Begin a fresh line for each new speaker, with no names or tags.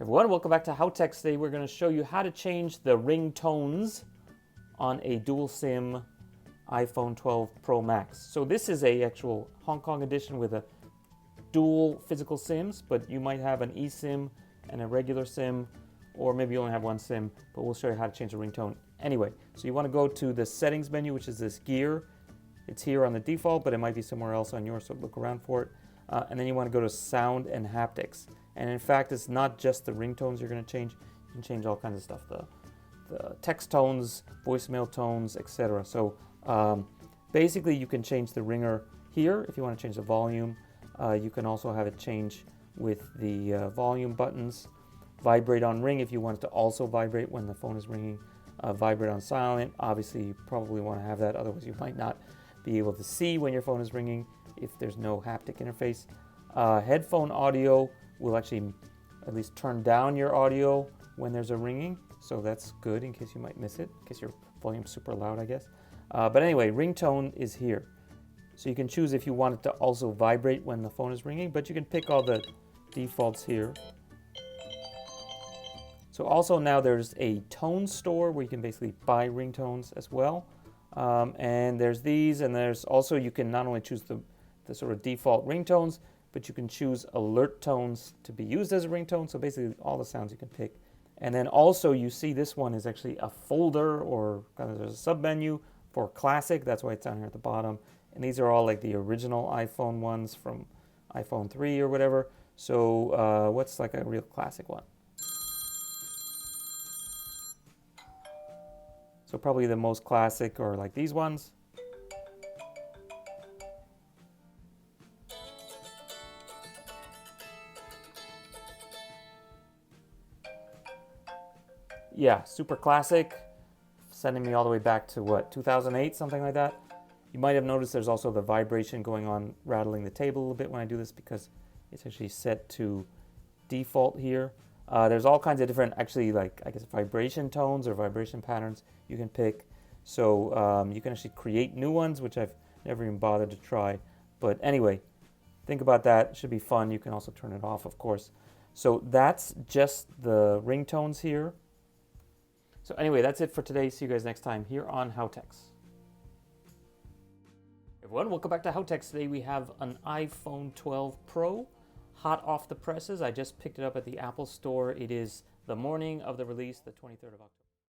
Everyone, welcome back to Howtechs. Today we're going to show you how to change the ringtones on a dual SIM iPhone 12 Pro Max. So this is a actual Hong Kong edition with a dual physical SIMs, but you might have an eSIM and a regular SIM, or maybe you only have one SIM, but we'll show you how to change the ringtone anyway. So you want to go to the settings menu, which is this gear. It's here on the default, but it might be somewhere else on yours, so look around for it. And then you want to go to sound and haptics. And in fact, it's not just the ringtones you're going to change. You can change all kinds of stuff, the text tones, voicemail tones, etc. So basically, you can change the ringer here if you want to change the volume. You can also have it change with the volume buttons. Vibrate on ring if you want it to also vibrate when the phone is ringing. Vibrate on silent. Obviously, you probably want to have that, otherwise you might not be able to see when your phone is ringing if there's no haptic interface. Headphone audio will actually at least turn down your audio when there's a ringing, so that's good in case you might miss it, in case your volume's super loud, I guess. But anyway, ringtone is here. So you can choose if you want it to also vibrate when the phone is ringing, but you can pick all the defaults here. So also now there's a tone store where you can basically buy ringtones as well. And there's these, and there's also, you can not only choose the sort of default ringtones, but you can choose alert tones to be used as a ringtone. So basically all the sounds you can pick. And then also you see this one is actually a folder, or kind of there's a sub menu for classic. That's why it's down here at the bottom. And these are all like the original iPhone ones from iPhone 3 or whatever. So what's like a real classic one? So probably the most classic are like these ones. Yeah, super classic, sending me all the way back to what, 2008, something like that. You might have noticed there's also the vibration going on, rattling the table a little bit when I do this because it's actually set to default here. There's all kinds of different, actually, like, I guess, vibration tones or vibration patterns you can pick. So you can actually create new ones, which I've never even bothered to try. But anyway, think about that. It should be fun. You can also turn it off, of course. So that's just the ringtones here. So anyway, that's it for today. See you guys next time here on Howtechs. Everyone, welcome back to Howtechs. Today we have an iPhone 12 Pro, hot off the presses. I just picked it up at the Apple Store. It is the morning of the release, the 23rd of October.